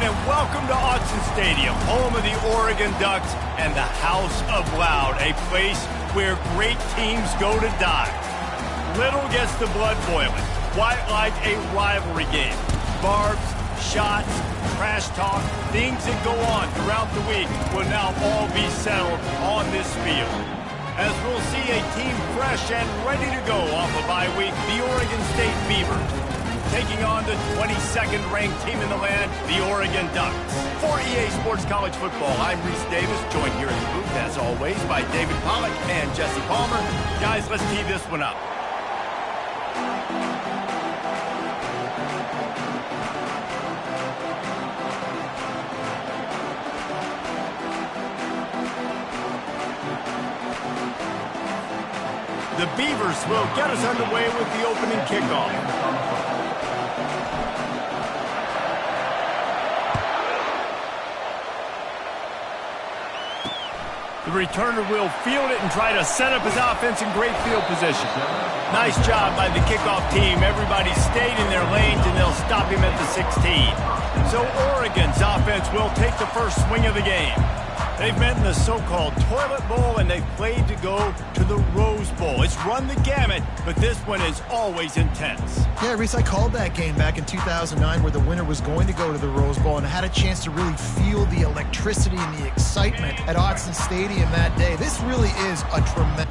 and welcome to Autzen Stadium, home of the Oregon Ducks and the House of Loud, a place where great teams go to die. Little gets the blood boiling, quite like a rivalry game. Barbs, shots, trash talk, things that go on throughout the week will now all be settled on this field. As we'll see a team fresh and ready to go off a bye week, the Oregon State Beavers, taking on the 22nd ranked team in the land, the Oregon Ducks. For EA Sports College Football, I'm Reese Davis, joined here in the booth, as always, by David Pollack and Jesse Palmer. Guys, let's tee this one up. The Beavers will get us underway with the opening kickoff. The returner will field it and try to set up his offense in great field position. Nice job by the kickoff team. Everybody stayed in their lanes, and they'll stop him at the 16. So Oregon's offense will take the first swing of the game. They've met in the so-called Toilet Bowl, and they've played to go to the Rose Bowl. It's run the gamut, but this one is always intense. Yeah, Reese, I called that game back in 2009 where the winner was going to go to the Rose Bowl and had a chance to really feel the electricity and the excitement at Autzen Stadium that day. This really is a tremendous...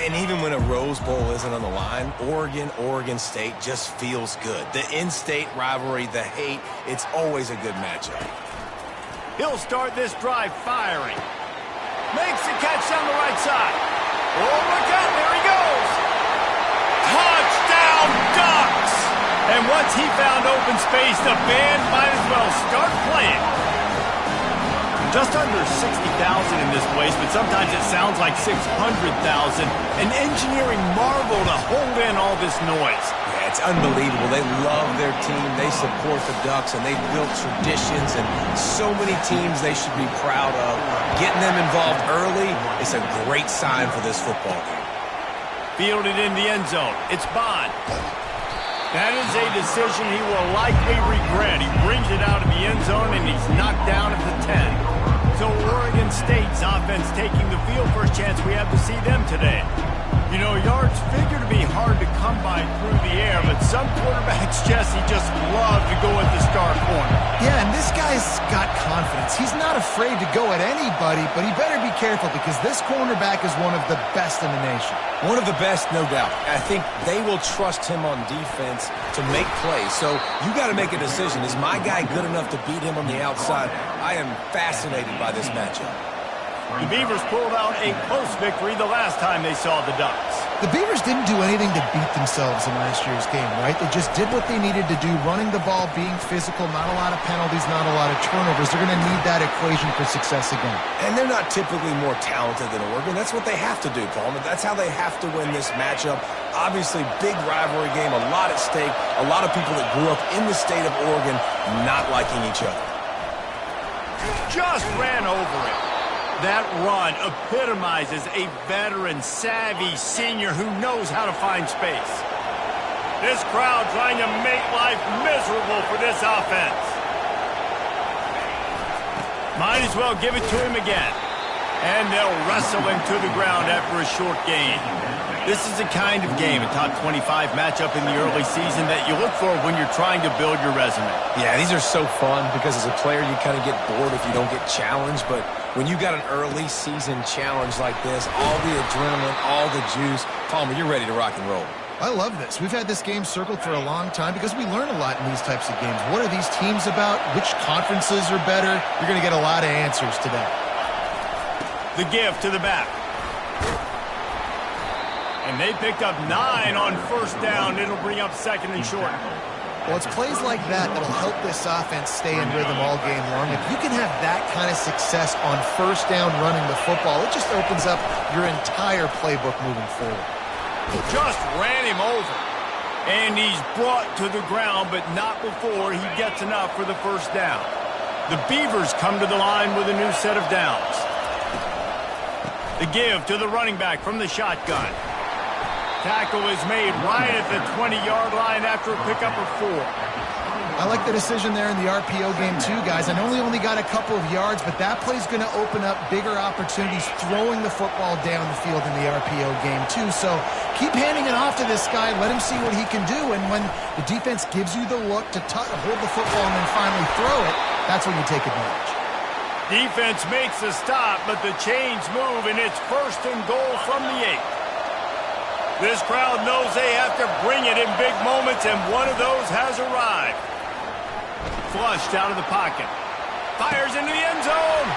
And even when a Rose Bowl isn't on the line, Oregon State just feels good. The in-state rivalry, the hate, it's always a good matchup. He'll start this drive firing. Makes the catch down the right side. Oh, look out, there he goes. Touchdown, Ducks! And once he found open space, the band might as well start playing. Just under 60,000 in this place, but sometimes it sounds like 600,000. An engineering marvel to hold in all this noise. Yeah, it's unbelievable. They love their team. They support the Ducks, and they've built traditions and so many teams they should be proud of. Getting them involved early is a great sign for this football game. Fielded in the end zone. It's Bond. That is a decision he will likely regret. He brings it out of the end zone, and he's knocked down at the 10. So Oregon State's offense taking the field. First chance we have to see them today. You know, yards figure to be hard to come by through the air, but some quarterbacks, Jesse, just love to go at the star corner. Yeah, and this guy's got confidence. He's not afraid to go at anybody, but he better be careful because this cornerback is one of the best in the nation. One of the best, no doubt. I think they will trust him on defense to make plays. So you got to make a decision. Is my guy good enough to beat him on the outside? I am fascinated by this matchup. The Beavers pulled out a close victory the last time they saw the Ducks. The Beavers didn't do anything to beat themselves in last year's game, right? They just did what they needed to do, running the ball, being physical, not a lot of penalties, not a lot of turnovers. They're going to need that equation for success again. And they're not typically more talented than Oregon. That's what they have to do, Paul. That's how they have to win this matchup. Obviously, big rivalry game, a lot at stake, a lot of people that grew up in the state of Oregon not liking each other. Just ran over it. That run epitomizes a veteran, savvy senior who knows how to find space. This crowd trying to make life miserable for this offense. Might as well give it to him again. And they'll wrestle him to the ground after a short gain. This is the kind of game, a top 25 matchup in the early season, that you look for when you're trying to build your resume. Yeah, these are so fun because as a player you kind of get bored if you don't get challenged, but When you got an early season challenge like this, all the adrenaline, all the juice, Palmer, you're ready to rock and roll. I love this. We've had this game circled for a long time because we learn a lot in these types of games. What are these teams about? Which conferences are better? You're going to get a lot of answers today. The give to the back. And they picked up 9 on first down. It'll bring up second and short. Well, it's plays like that that'll help this offense stay in rhythm all game long. If you can have that kind of success on first down running the football, it just opens up your entire playbook moving forward. Just ran him over. And he's brought to the ground, but not before he gets enough for the first down. The Beavers come to the line with a new set of downs. The give to the running back from the shotgun. Tackle is made right at the 20-yard line after a pickup of 4. I like the decision there in the RPO game too, guys. I know he only got a couple of yards, but that play's going to open up bigger opportunities throwing the football down the field in the RPO game too. So keep handing it off to this guy. Let him see what he can do. And when the defense gives you the look to hold the football and then finally throw it, that's when you take advantage. Defense makes the stop, but the chains move, and it's first and goal from the 8. This crowd knows they have to bring it in big moments, and one of those has arrived. Flushed out of the pocket. Fires into the end zone.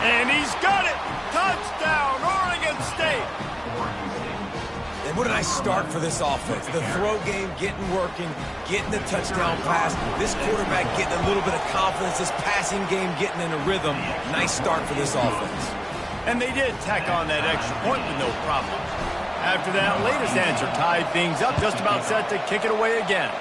And he's got it. Touchdown, Oregon State. And what a nice start for this offense. The throw game getting working, getting the touchdown pass. This quarterback getting a little bit of confidence. This passing game getting in a rhythm. Nice start for this offense. And they did tack on that extra point with no problem. After that latest answer tied things up, just about set to kick it away again.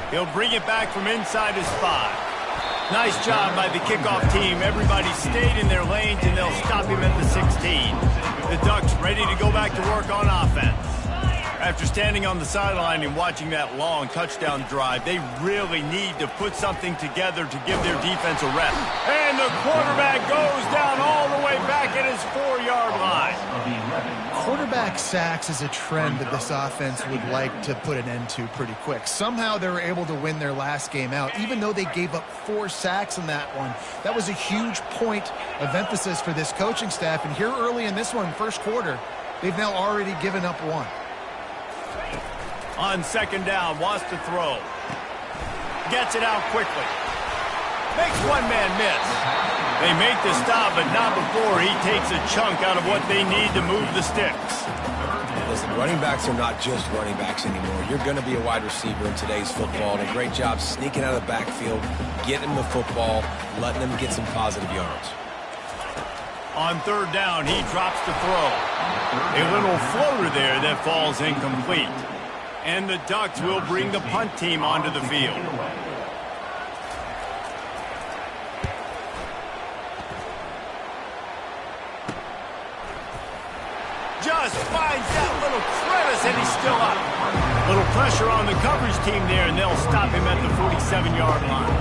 He'll bring it back from inside his 5. Nice job by the kickoff team. Everybody stayed in their lanes, and they'll stop him at the 16. The Ducks ready to go back to work on offense. After standing on the sideline and watching that long touchdown drive, they really need to put something together to give their defense a rest. And the quarterback goes down all the way back at his 4-yard line. Quarterback sacks is a trend that this offense would like to put an end to pretty quick. Somehow they were able to win their last game out, even though they gave up 4 sacks in that one. That was a huge point of emphasis for this coaching staff. And here early in this one, first quarter, they've now already given up 1. On second down, wants to throw. Gets it out quickly. Makes one man miss. They make the stop, but not before he takes a chunk out of what they need to move the sticks. Listen, running backs are not just running backs anymore. You're going to be a wide receiver in today's football, and a great job sneaking out of the backfield, getting the football, letting them get some positive yards. On third down, he drops to throw. A little floater there that falls incomplete. And the Ducks will bring the punt team onto the field. Just finds that little crevice, and he's still up. Little pressure on the coverage team there, and they'll stop him at the 47-yard line.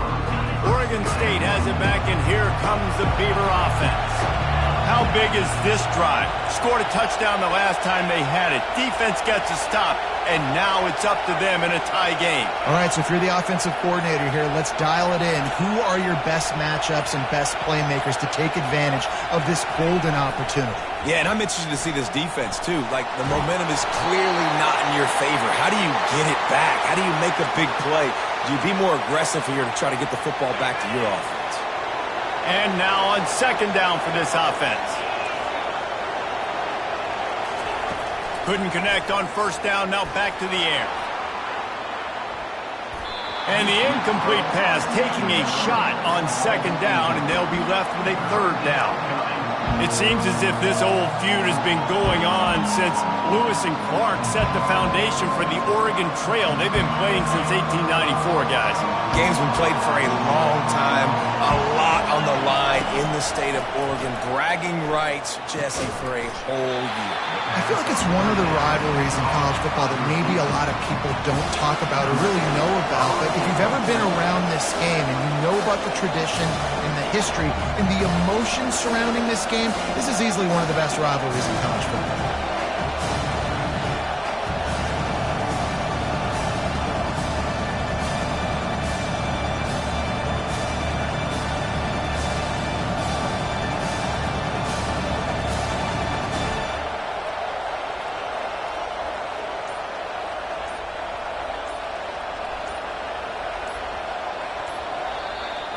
Oregon State has it back, and here comes the Beaver offense. How big is this drive? Scored a touchdown the last time they had it. Defense gets a stop, and now it's up to them in a tie game. All right, so if you're the offensive coordinator here, let's dial it in. Who are your best matchups and best playmakers to take advantage of this golden opportunity? Yeah, and I'm interested to see this defense, too. Like, the momentum is clearly not in your favor. How do you get it back? How do you make a big play? Do you be more aggressive here to try to get the football back to your offense? And now on second down for this offense. Couldn't connect on first down, now back to the air. And the incomplete pass taking a shot on second down, and they'll be left with a third down. It seems as if this old feud has been going on since Lewis and Clark set the foundation for the Oregon Trail. They've been playing since 1894, guys. Game's been played for a long time, a lot on the line in the state of Oregon. Bragging rights, Jesse, for a whole year. I feel like it's one of the rivalries in college football that maybe a lot of people don't talk about or really know about. But if you've ever been around this game and you know about the tradition and the history and the emotion surrounding this game, this is easily one of the best rivalries in college football.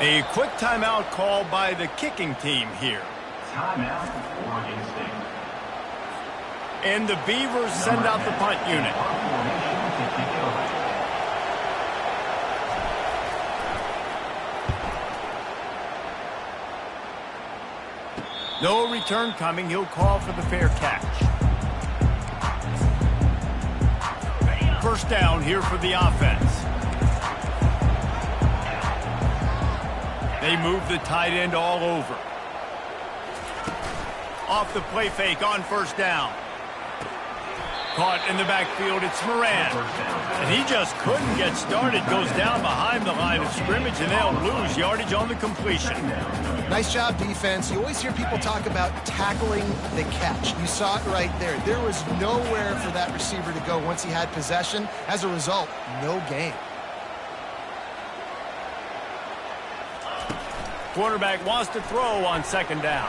A quick timeout called by the kicking team here. Timeout, Oregon State. And the Beavers send out the punt unit. No return coming. He'll call for the fair catch. First down here for the offense. They move the tight end all over. Off the play fake on first down. Caught in the backfield, it's Moran. And he just couldn't get started. Goes down behind the line of scrimmage, and they'll lose yardage on the completion. Nice job, defense. You always hear people talk about tackling the catch. You saw it right there. There was nowhere for that receiver to go once he had possession. As a result, no gain. Quarterback wants to throw on second down.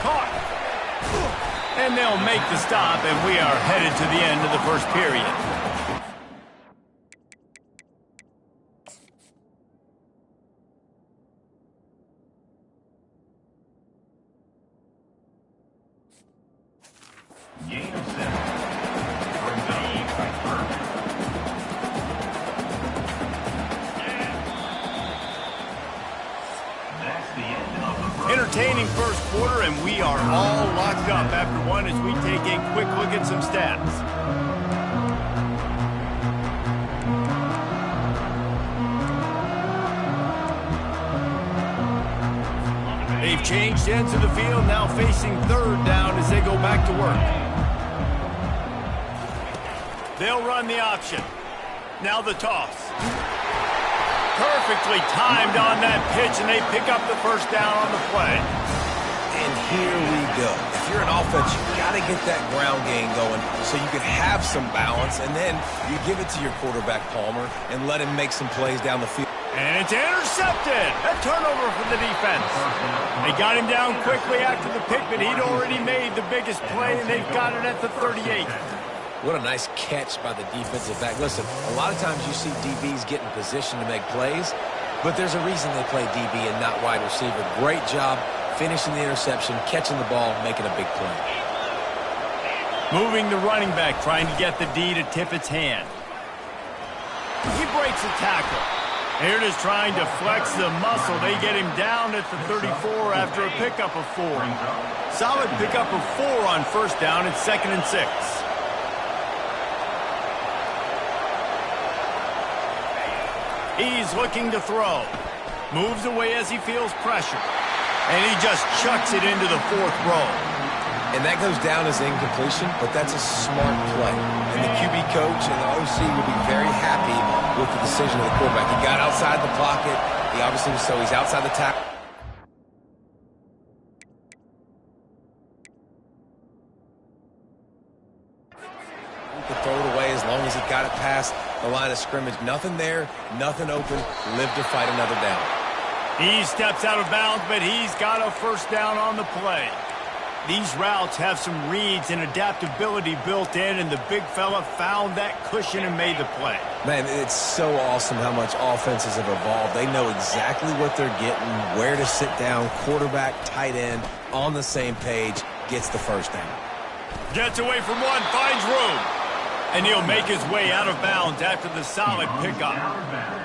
Caught. And they'll make the stop, and we are headed to the end of the first period. Gain of 7. Brings up by Kirk. That's the end of the first. Entertaining first quarter, and we are all locked up after one as we take a quick look at some stats. They've changed ends of the field, now facing third down as they go back to work. They'll run the option. Now the toss. Perfectly timed on that pitch, and they pick up the first down on the play. And here we go. If you're an offense, you've got to get that ground game going so you can have some balance, and then you give it to your quarterback, Palmer, and let him make some plays down the field. And it's intercepted. A turnover for the defense. They got him down quickly after the pick, but he'd already made the biggest play, and they've got it at the 38. What a nice catch by the defensive back. Listen, a lot of times you see DBs get in position to make plays, but there's a reason they play DB and not wide receiver. Great job finishing the interception, catching the ball, making a big play. Moving the running back, trying to get the D to tip its hand. He breaks a tackle. Here it is trying to flex the muscle. They get him down at the 34 after a pickup of 4. Solid pickup of 4 on first down. It's 2nd and 6. He's looking to throw. Moves away as he feels pressure. And he just chucks it into the 4th row. And that goes down as incompletion, but that's a smart play. And the QB coach and the OC will be very happy with the decision of the quarterback. He got outside the pocket. He obviously was so he's outside the tackle. He could throw it away as long as he got it past the line of scrimmage. Nothing there, nothing open. Live to fight another down. He steps out of bounds, but he's got a first down on the play. These routes have some reads and adaptability built in, and the big fella found that cushion and made the play. Man, it's so awesome how much offenses have evolved. They know exactly what they're getting, where to sit down, quarterback, tight end, on the same page, gets the first down. Gets away from one, finds room. And he'll make his way out of bounds after the solid pickup.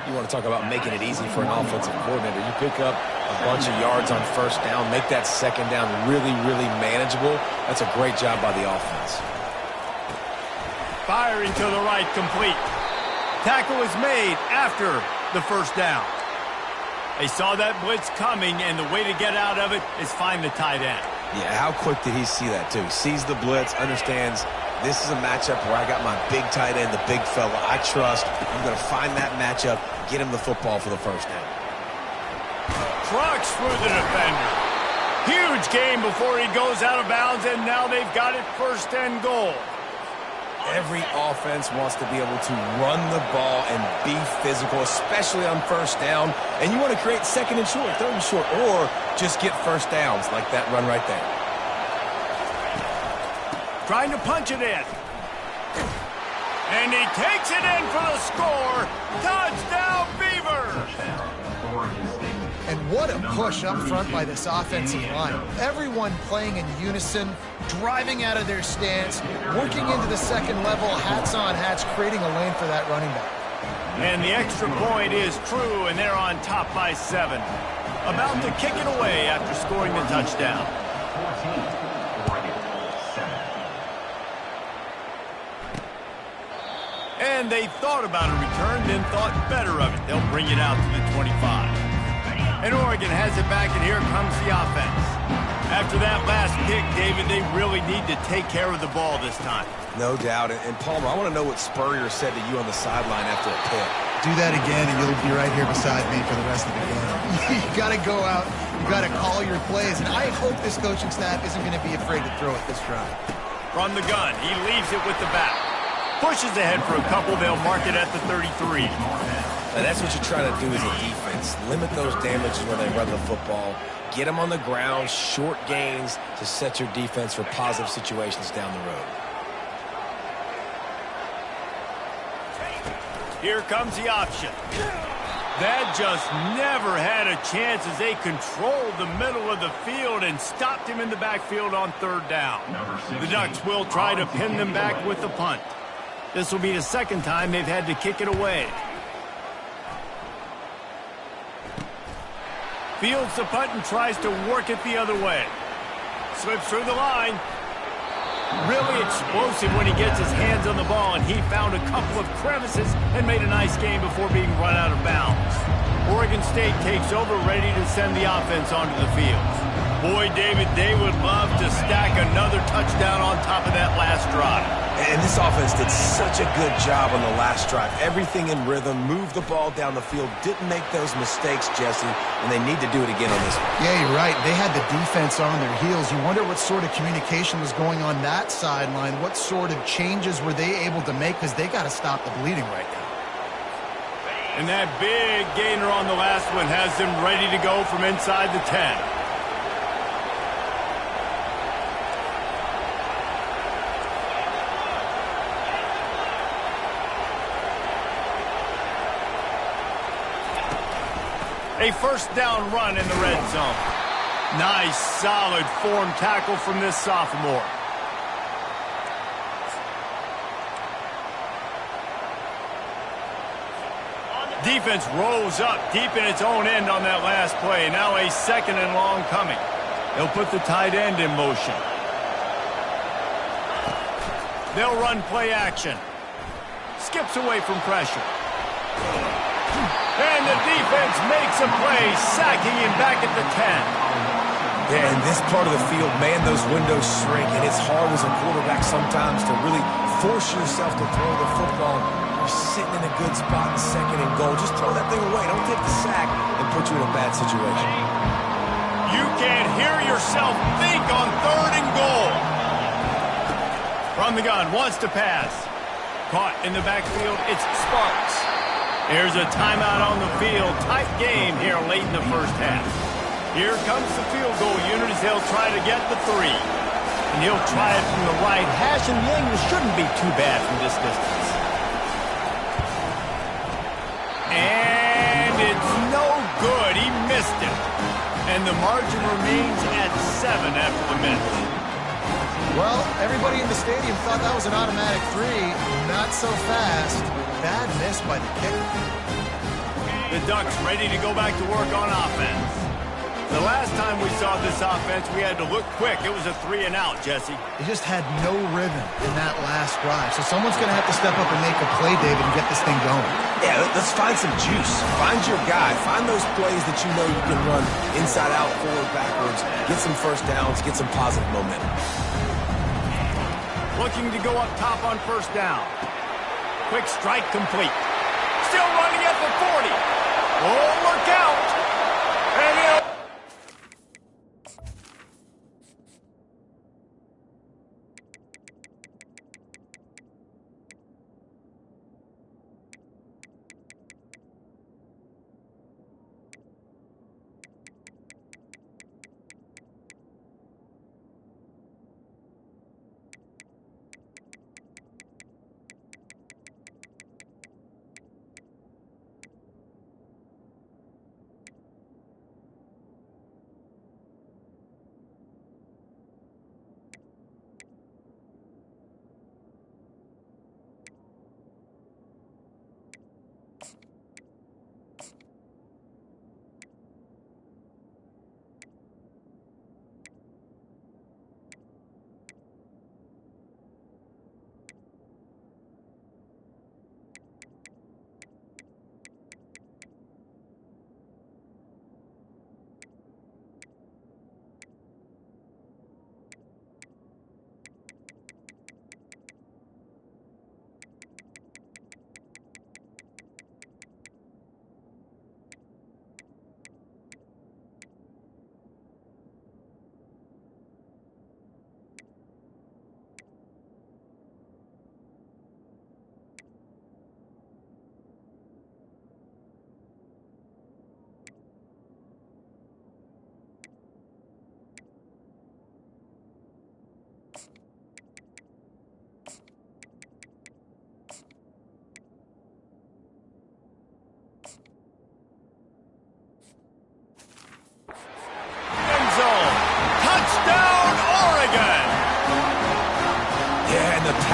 You want to talk about making it easy for an offensive coordinator. You pick up a bunch of yards on first down, make that second down really, really manageable. That's a great job by the offense. Firing to the right, complete. Tackle is made after the first down. They saw that blitz coming, and the way to get out of it is find the tight end. Yeah, how quick did he see that, too? He sees the blitz, understands this is a matchup where I got my big tight end, the big fella I trust. I'm going to find that matchup, get him the football for the first down. Trucks through the defender. Huge gain before he goes out of bounds, and now they've got it 1st and goal. Every offense wants to be able to run the ball and be physical, especially on first down. And you want to create 2nd and short, 3rd and short, or just get first downs like that run right there. Trying to punch it in. And he takes it in for the score. Touchdown, Beavers! Oregon State. And what a push up front by this offensive line. Everyone playing in unison, driving out of their stance, working into the second level, hats on hats, creating a lane for that running back. And the extra point is true, and they're on top by 7. About to kick it away after scoring the touchdown. 14, Oregon, 7. And they thought about a return, then thought better of it. They'll bring it out to the 25. And Oregon has it back, and here comes the offense. After that last kick, David, they really need to take care of the ball this time. No doubt. And Palmer, I want to know what Spurrier said to you on the sideline after a pick. Do that again, and you'll be right here beside me for the rest of the game. You got to go out. You got to call your plays. And I hope this coaching staff isn't going to be afraid to throw it this drive. From the gun, he leaves it with the back. Pushes ahead for a couple. They'll mark it at the 33. And that's what you're trying to do as a defense. Limit those damages when they run the football. Get them on the ground, short gains to set your defense for positive situations down the road. Here comes the option. That just never had a chance as they controlled the middle of the field and stopped him in the backfield on 3rd down. The Ducks will try to pin them back with the punt. This will be the second time they've had to kick it away. Fields the punt and tries to work it the other way. Slips through the line. Really explosive when he gets his hands on the ball, and he found a couple of crevices and made a nice game before being run out of bounds. Oregon State takes over, ready to send the offense onto the field. Boy, David, they would love to stack another touchdown on top of that last drive. And this offense did such a good job on the last drive. Everything in rhythm, moved the ball down the field, didn't make those mistakes, Jesse, and they need to do it again on this one. Yeah, you're right. They had the defense on their heels. You wonder what sort of communication was going on that sideline. What sort of changes were they able to make, because they got to stop the bleeding right now. And that big gainer on the last one has them ready to go from inside the 10. A first down run in the red zone. Nice, solid form tackle from this sophomore. Defense rolls up deep in its own end on that last play. Now a 2nd and long coming. They'll put the tight end in motion. They'll run play action. Skips away from pressure. And the defense makes a play, sacking him back at the 10. Yeah, in this part of the field, man, those windows shrink, and it's hard as a quarterback sometimes to really force yourself to throw the football. You're sitting in a good spot in 2nd and goal. Just throw that thing away. Don't take the sack and put you in a bad situation. You can't hear yourself think on 3rd and goal. From the gun, wants to pass. Caught in the backfield, it's Sparks. There's a timeout on the field. Tight game here late in the first half. Here comes the field goal unit as they'll try to get the 3. And he'll try it from the right hash, and the angle shouldn't be too bad from this distance. And it's no good. He missed it. And the margin remains at 7 after the miss. Well, everybody in the stadium thought that was an automatic 3. Not so fast. Bad miss by the kicker. The Ducks ready to go back to work on offense. The last time we saw this offense, we had to look quick. It was a 3 and out, Jesse. They just had no rhythm in that last drive. So someone's going to have to step up and make a play, David, and get this thing going. Yeah, let's find some juice. Find your guy. Find those plays that you know you can run inside out, forward, backwards. Get some first downs. Get some positive momentum. Looking to go up top on 1st down. Quick strike complete. Still running at the 40. Oh, look out. And he'll...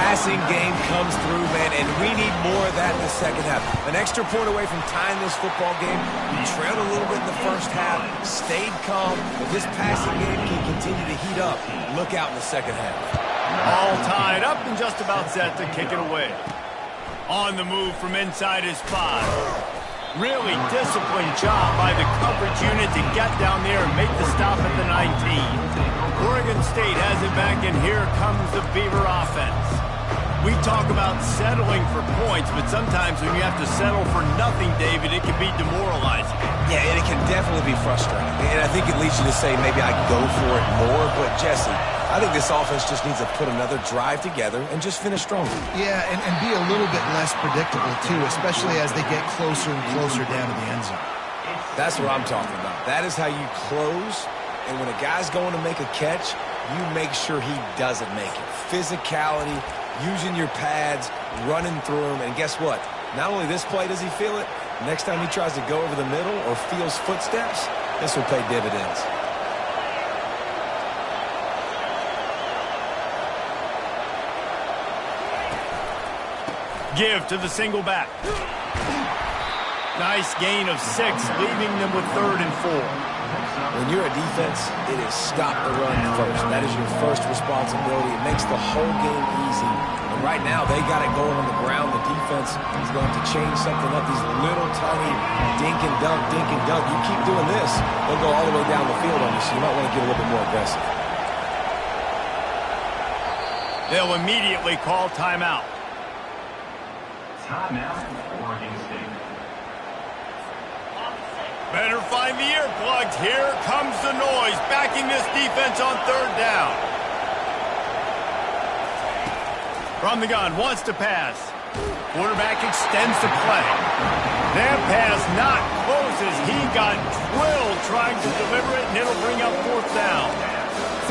passing game comes through, man, and we need more of that in the second half. An extra point away from tying this football game. We trailed a little bit in the first half, stayed calm, but this passing game can continue to heat up. Look out in the second half. All tied up and just about set to kick it away. On the move from inside his 5. Really disciplined job by the coverage unit to get down there and make the stop at the 19. Oregon State has it back, and here comes the Beaver offense. We talk about settling for points, but sometimes when you have to settle for nothing, David, it can be demoralizing. Yeah, and it can definitely be frustrating. And I think it leads you to say maybe I go for it more. But, Jesse, I think this offense just needs to put another drive together and just finish stronger. Yeah, and be a little bit less predictable, too, especially as they get closer and closer down to the end zone. That's what I'm talking about. That is how you close. And when a guy's going to make a catch, you make sure he doesn't make it. Physicality, using your pads, running through them. And guess what? Not only this play does he feel it, next time he tries to go over the middle or feels footsteps, this will pay dividends. Give to the single back. Nice gain of 6, leaving them with 3rd and 4. When you're a defense, it is stop the run first. That is your first responsibility. It makes the whole game easy. And right now, they got it going on the ground. The defense is going to have to change something up. These little tiny dink and dunk, dink and dunk. You keep doing this, they'll go all the way down the field on you, so you might want to get a little bit more aggressive. They'll immediately call timeout. Timeout, Oregon State. Better find the earplugs. Here comes the noise, backing this defense on 3rd down. From the gun, wants to pass. Quarterback extends the play. That pass not closes. He got drilled trying to deliver it, and it'll bring up 4th down.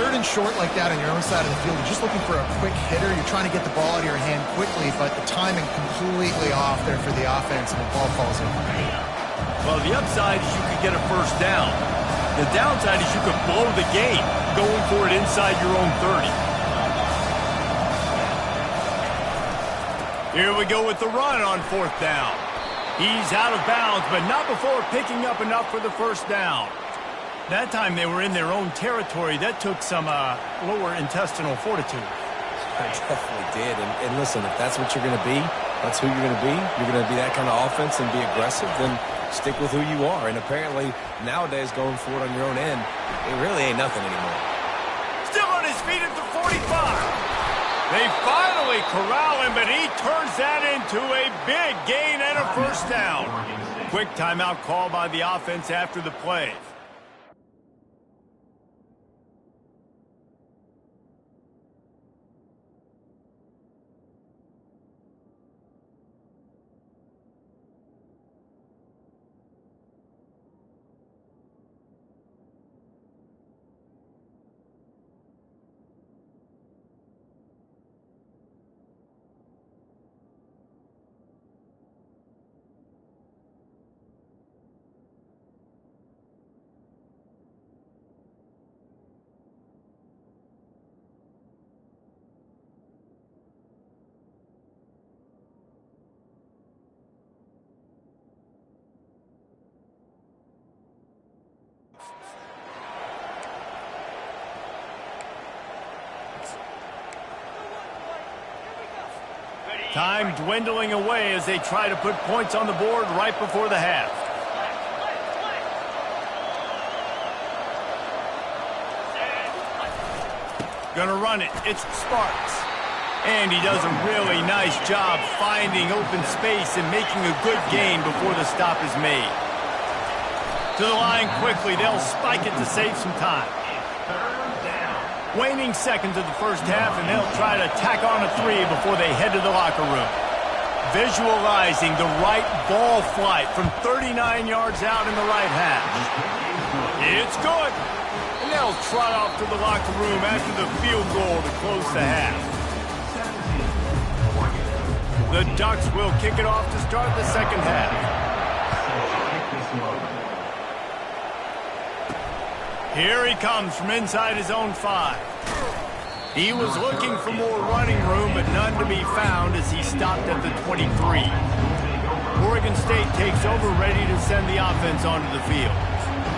3rd and short like that on your own side of the field, you're just looking for a quick hitter. You're trying to get the ball out of your hand quickly, but the timing completely off there for the offense, and the ball falls in. Well, the upside is you could get a 1st down. The downside is you could blow the game going for it inside your own 30. Here we go with the run on 4th down. He's out of bounds, but not before picking up enough for the 1st down. That time they were in their own territory. That took some lower intestinal fortitude. I definitely did. And listen, if that's what you're going to be, that's who you're going to be. You're going to be that kind of offense and be aggressive, then stick with who you are. And apparently, nowadays, going for it on your own end, it really ain't nothing anymore. Still on his feet at the 45. They finally corral him, but he turns that into a big gain and a 1st down. Quick timeout call by the offense after the play. Time dwindling away as they try to put points on the board right before the half. Gonna run it. It's Sparks. And he does a really nice job finding open space and making a good gain before the stop is made. To the line quickly. They'll spike it to save some time. Waning seconds of the 1st half, and they'll try to tack on a 3 before they head to the locker room. Visualizing the right ball flight from 39 yards out in the right half. It's good. And they'll trot off to the locker room after the field goal to close the half. The Ducks will kick it off to start the 2nd half. Here he comes from inside his own 5. He was looking for more running room, but none to be found as he stopped at the 23. Oregon State takes over, ready to send the offense onto the field.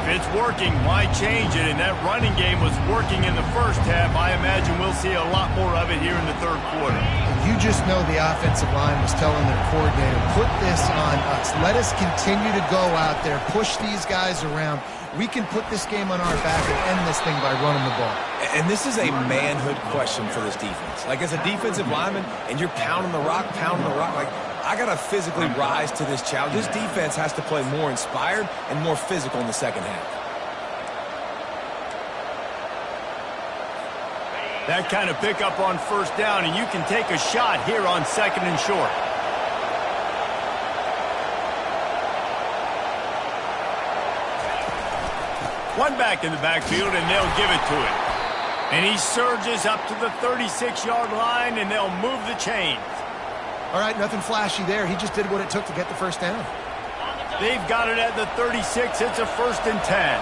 If it's working, why change it? And that running game was working in the first half. I imagine we'll see a lot more of it here in the third quarter. You just know the offensive line was telling their coordinator, put this on us. Let us continue to go out there, push these guys around. We can put this game on our back and end this thing by running the ball. And this is a manhood question for this defense. Like, as a defensive lineman, and you're pounding the rock, like, I got to physically rise to this challenge. This defense has to play more inspired and more physical in the second half. That kind of pickup on first down, and you can take a shot here on second and short. One back in the backfield, and they'll give it to him. And he surges up to the 36-yard line, and they'll move the chains. All right, nothing flashy there. He just did what it took to get the first down. They've got it at the 36. It's a 1st and 10.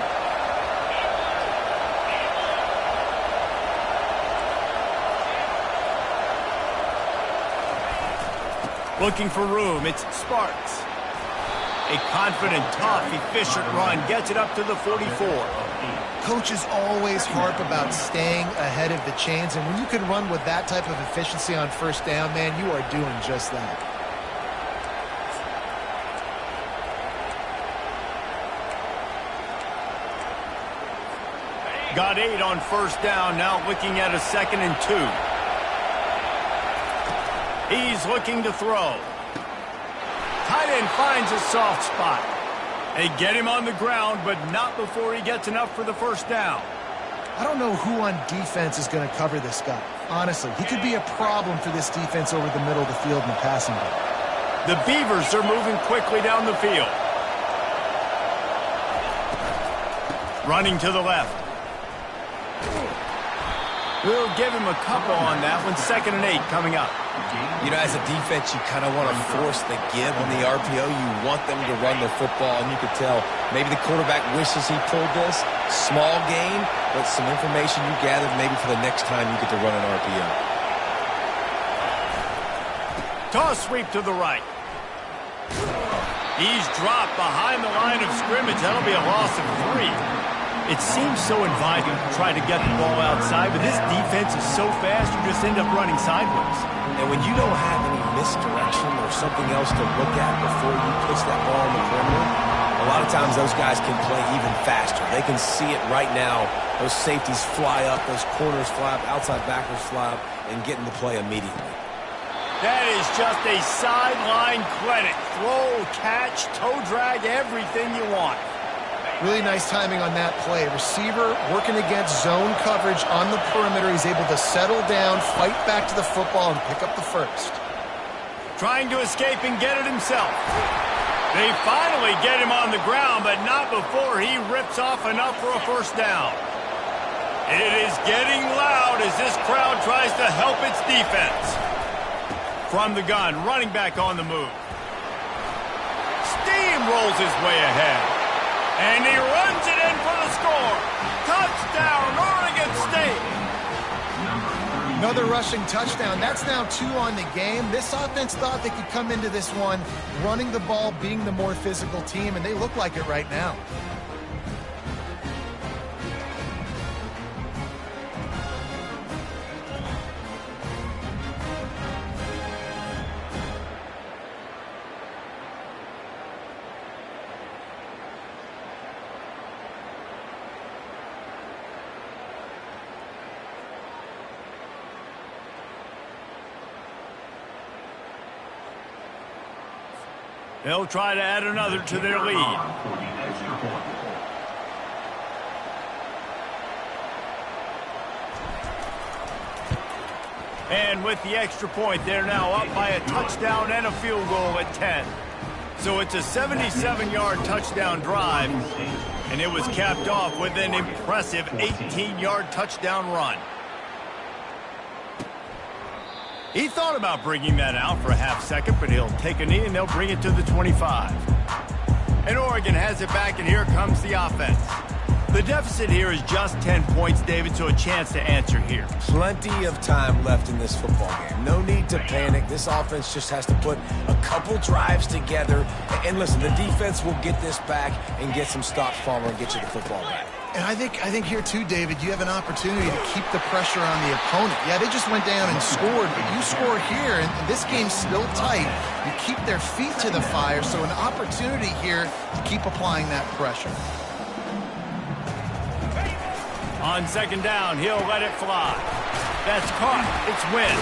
Looking for room, it's Sparks. A confident, tough, efficient run gets it up to the 44. Coaches always harp about staying ahead of the chains, and when you can run with that type of efficiency on first down, man, you are doing just that. Got 8 on first down, now looking at a 2nd and 2. He's looking to throw. Tight end finds a soft spot. They get him on the ground, but not before he gets enough for the first down. I don't know who on defense is going to cover this guy. Honestly, he could be a problem for this defense over the middle of the field in the passing game. The Beavers are moving quickly down the field. Running to the left. We'll give him a couple on that one. 2nd and 8 coming up. You know, as a defense, you kind of want to force the give on the RPO. You want them to run the football, and you could tell maybe the quarterback wishes he pulled this. Small gain, but some information you gathered maybe for the next time you get to run an RPO. Toss sweep to the right. He's dropped behind the line of scrimmage. That'll be a loss of 3. It seems so inviting to try to get the ball outside, but this defense is so fast you just end up running sideways. And when you don't have any misdirection or something else to look at before you pitch that ball on the perimeter, a lot of times those guys can play even faster. They can see it right now. Those safeties fly up, those corners fly up, outside backers fly up, and get into play immediately. That is just a sideline clinic. Throw, catch, toe drag, everything you want. Really nice timing on that play. Receiver working against zone coverage on the perimeter. He's able to settle down, fight back to the football, and pick up the first. Trying to escape and get it himself. They finally get him on the ground, but not before he rips off enough for a first down. It is getting loud as this crowd tries to help its defense. From the gun, running back on the move. Steamrolls his way ahead. And he runs it in for the score. Touchdown, Oregon State. Another rushing touchdown. That's now 2 on the game. This offense thought they could come into this one running the ball, being the more physical team, and they look like it right now. They'll try to add another to their lead. And with the extra point, they're now up by a touchdown and a field goal at 10. So it's a 77-yard touchdown drive, and it was capped off with an impressive 18-yard touchdown run. He thought about bringing that out for a half second, but he'll take a knee and they'll bring it to the 25. And Oregon has it back, and here comes the offense. The deficit here is just 10 points, David, so a chance to answer here. Plenty of time left in this football game. No need to panic. This offense just has to put a couple drives together. And listen, the defense will get this back and get some stops, Palmer, and get you the football back. And I think here too, David, you have an opportunity to keep the pressure on the opponent. Yeah, they just went down and scored, but you score here, and this game's still tight. You keep their feet to the fire, so an opportunity here to keep applying that pressure. On second down, he'll let it fly. That's caught. It's Wynn.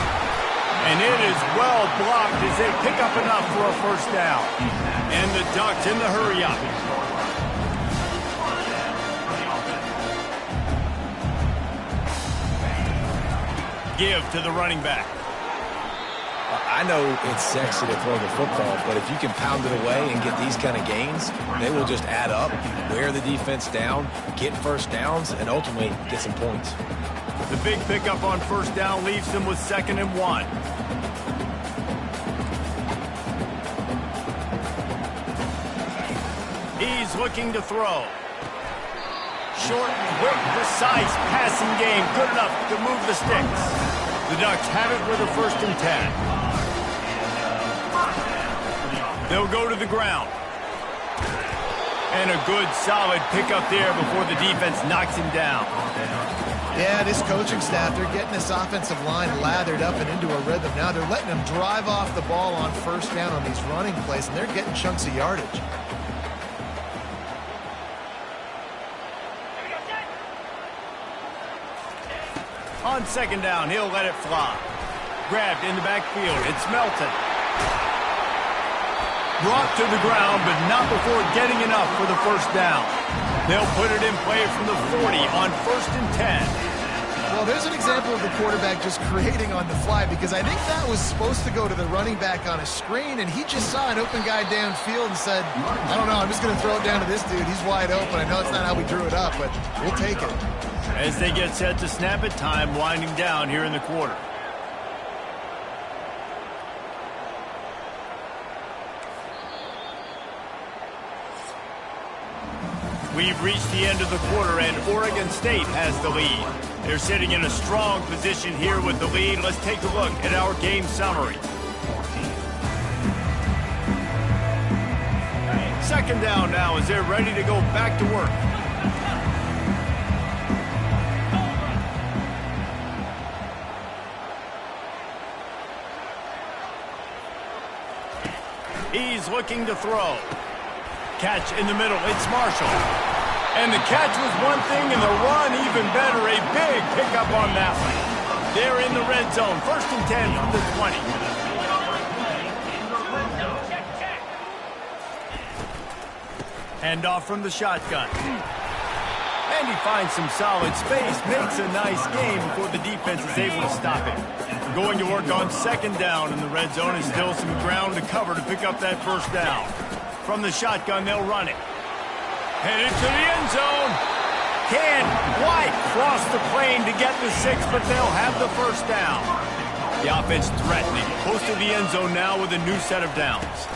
And it is well blocked as they pick up enough for a first down. And the Ducks in the hurry-up. Give to the running back. I know it's sexy to throw the football, but if you can pound it away and get these kind of gains, they will just add up, wear the defense down, get first downs, and ultimately get some points. The big pickup on first down leaves them with 2nd and 1. He's looking to throw. Short, quick, precise passing game. Good enough to move the sticks. The Ducks have it with a 1st and 10. They'll go to the ground. And a good, solid pickup there before the defense knocks him down. Yeah, this coaching staff, they're getting this offensive line lathered up and into a rhythm. Now they're letting them drive off the ball on first down on these running plays, and they're getting chunks of yardage. On second down, he'll let it fly. Grabbed in the backfield. It's Melton. Brought to the ground, but not before getting enough for the first down. They'll put it in play from the 40 on 1st and 10. Well, there's an example of the quarterback just creating on the fly, because I think that was supposed to go to the running back on a screen, and he just saw an open guy downfield and said, I don't know, I'm just going to throw it down to this dude. He's wide open. I know it's not how we drew it up, but we'll take it. As they get set to snap it, time winding down here in the quarter. We've reached the end of the quarter, and Oregon State has the lead. They're sitting in a strong position here with the lead. Let's take a look at our game summary. 2nd down now as they're ready to go back to work. He's looking to throw. Catch in the middle. It's Marshall. And the catch was one thing, and the run even better. A big pickup on that one. They're in the red zone. 1st and 10 from the 20. Handoff from the shotgun. And he finds some solid space. Makes a nice game before the defense is able to stop it. Going to work on 2nd down in the red zone, and still some ground to cover to pick up that first down. From the shotgun, they'll run it. Headed to the end zone. Can't quite cross the plane to get the 6, but they'll have the first down. The offense threatening. Close to the end zone now with a new set of downs.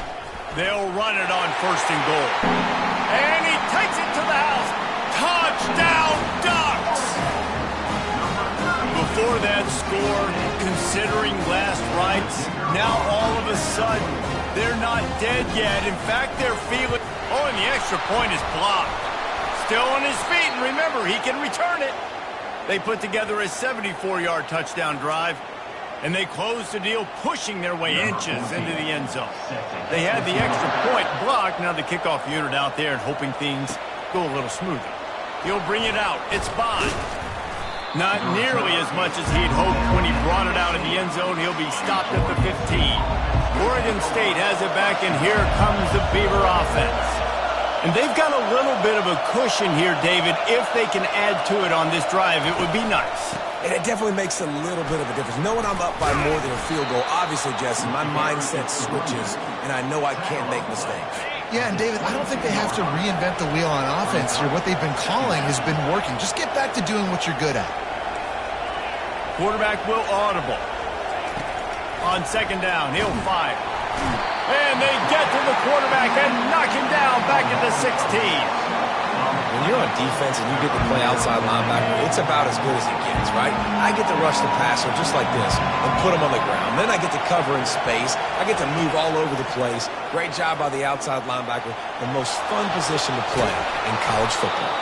They'll run it on 1st and goal. And he takes it to the house. Touchdown, Ducks! Before that score, considering last rites, now all of a sudden, they're not dead yet. In fact, they're feeling... Oh, and the extra point is blocked. Still on his feet, and remember, he can return it. They put together a 74-yard touchdown drive, and they closed the deal, pushing their way inches into the end zone. They had the extra point blocked. Now the kickoff unit out there and hoping things go a little smoother. He'll bring it out. It's Bond. Not nearly as much as he'd hoped when he brought it out in the end zone. He'll be stopped at the 15. Oregon State has it back, and here comes the Beaver offense. And they've got a little bit of a cushion here, David. If they can add to it on this drive, it would be nice. And it definitely makes a little bit of a difference. Knowing I'm up by more than a field goal, obviously, Jesse, my mindset switches, and I know I can't make mistakes. Yeah, and David, I don't think they have to reinvent the wheel on offense here. What they've been calling has been working. Just get back to doing what you're good at. Quarterback will audible. On 2nd down, he'll fire. And they get to the quarterback and knock him down back at the 16. when you're on defense and you get to play outside linebacker, it's about as good as it gets, right? I get to rush the passer just like this and put him on the ground. Then I get to cover in space. I get to move all over the place. Great job by the outside linebacker. The most fun position to play in college football.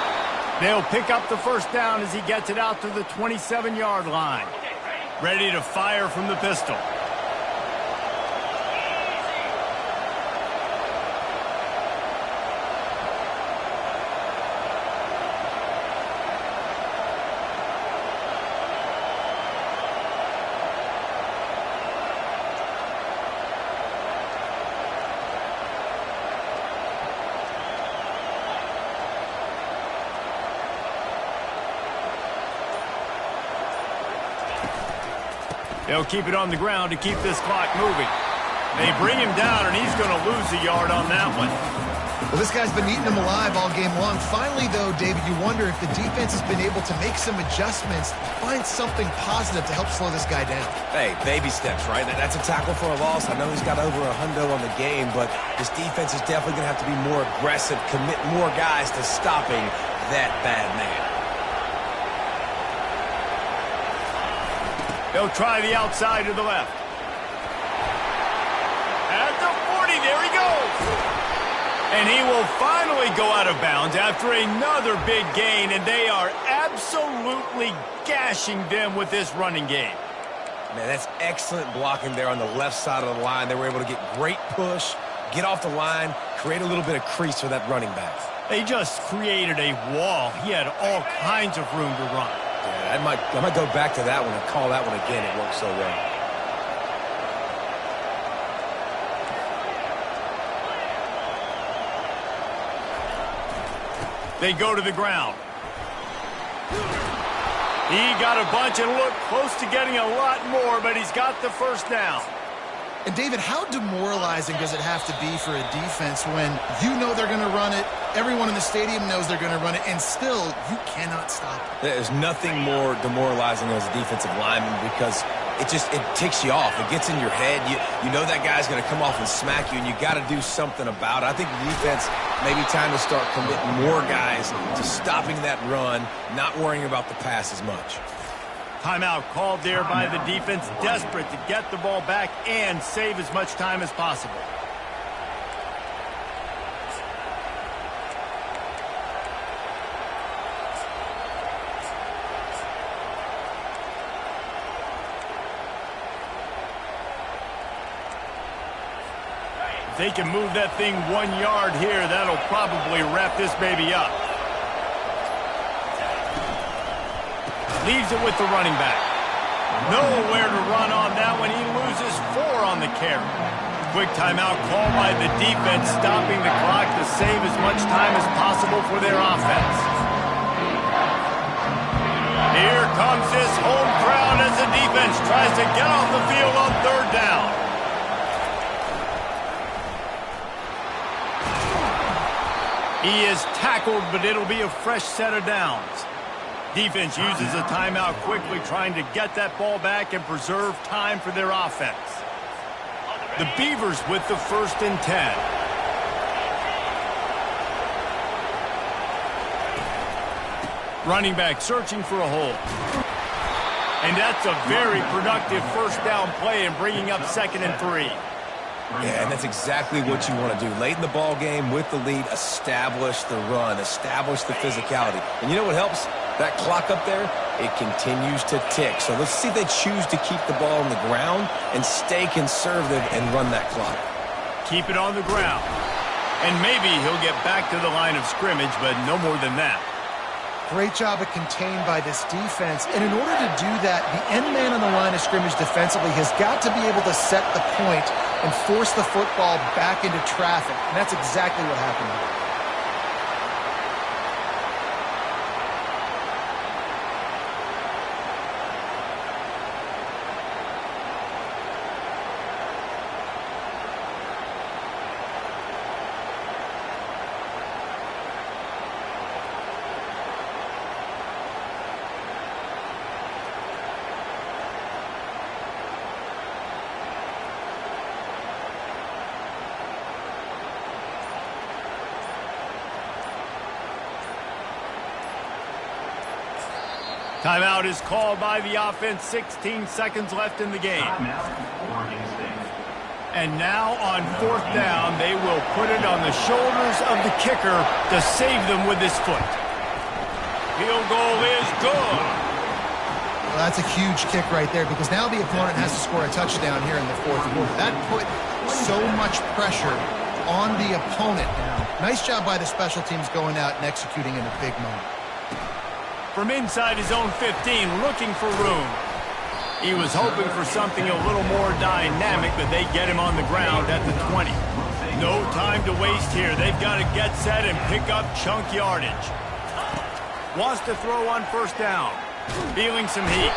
They'll pick up the first down as he gets it out to the 27-yard line. Ready to fire from the pistol. They'll keep it on the ground to keep this clock moving. They bring him down, and he's going to lose a yard on that one. Well, this guy's been eating him alive all game long. Finally, though, David, you wonder if the defense has been able to make some adjustments, find something positive to help slow this guy down. Hey, baby steps, right? That's a tackle for a loss. I know he's got over $100 on the game, but this defense is definitely going to have to be more aggressive, commit more guys to stopping that bad man. They'll try the outside to the left. At the 40, there he goes. And he will finally go out of bounds after another big gain, and they are absolutely gashing them with this running game. Man, that's excellent blocking there on the left side of the line. They were able to get great push, get off the line, create a little bit of crease for that running back. They just created a wall. He had all kinds of room to run. Yeah, I might go back to that one and call that one again. It worked so well. They go to the ground. He got a bunch and looked close to getting a lot more, but he's got the first down. And, David, how demoralizing does it have to be for a defense when you know they're going to run it, everyone in the stadium knows they're going to run it, and still you cannot stop it? There's nothing more demoralizing as a defensive lineman because it ticks you off. It gets in your head. You know that guy's going to come off and smack you, and you got to do something about it. I think the defense maybe time to start committing more guys to stopping that run, not worrying about the pass as much. Timeout called there by the defense, desperate to get the ball back and save as much time as possible. If they can move that thing 1 yard here, that'll probably wrap this baby up. Leaves it with the running back. Nowhere to run on that one. He loses 4 on the carry. Quick timeout call by the defense, stopping the clock to save as much time as possible for their offense. Here comes this home crowd as the defense tries to get off the field on third down. He is tackled, but it'll be a fresh set of downs. Defense uses a timeout quickly, trying to get that ball back and preserve time for their offense. The Beavers with the 1st and 10. Running back searching for a hole. And that's a very productive first down play and bringing up 2nd and 3. Yeah, and that's exactly what you want to do. Late in the ball game with the lead, establish the run, establish the physicality. And you know what helps? That clock up there, it continues to tick. So let's see if they choose to keep the ball on the ground and stay conservative and run that clock. Keep it on the ground. And maybe he'll get back to the line of scrimmage, but no more than that. Great job of contained by this defense. And in order to do that, the end man on the line of scrimmage defensively has got to be able to set the point and force the football back into traffic. And that's exactly what happened here. Timeout is called by the offense. 16 seconds left in the game. Timeout, Oregon State. And now on 4th down, they will put it on the shoulders of the kicker to save them with his foot. Field goal is good. Well, that's a huge kick right there because now the opponent has to score a touchdown here in the 4th quarter. That put so much pressure on the opponent now. Nice job by the special teams going out and executing in a big moment. From inside his own 15, looking for room. He was hoping for something a little more dynamic, but they get him on the ground at the 20. No time to waste here. They've got to get set and pick up chunk yardage. Wants to throw on 1st down. Feeling some heat.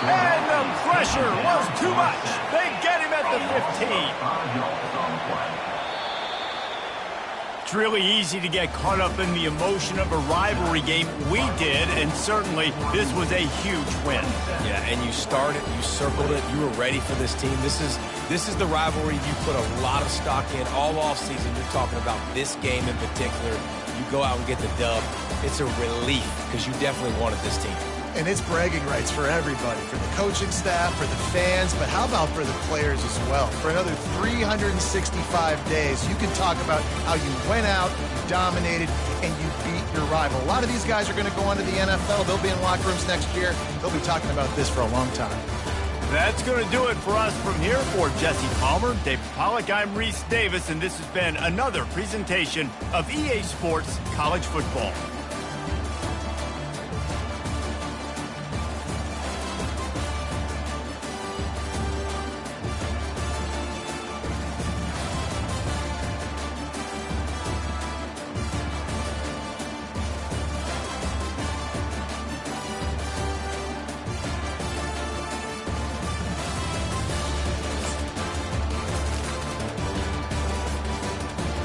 And the pressure was too much. They get him at the 15. It's really easy to get caught up in the emotion of a rivalry game. We did, and certainly this was a huge win. Yeah, and you started, you circled it, you were ready for this team. This is the rivalry you put a lot of stock in all offseason. You're talking about this game in particular. You go out and get the dub. It's a relief because you definitely wanted this team. And it's bragging rights for everybody, for the coaching staff, for the fans, but how about for the players as well? For another 365 days, you can talk about how you went out, you dominated, and you beat your rival. A lot of these guys are going to go on to the NFL. They'll be in locker rooms next year. They'll be talking about this for a long time. That's going to do it for us from here. For Jesse Palmer, David Pollack, I'm Reese Davis, and this has been another presentation of EA Sports College Football.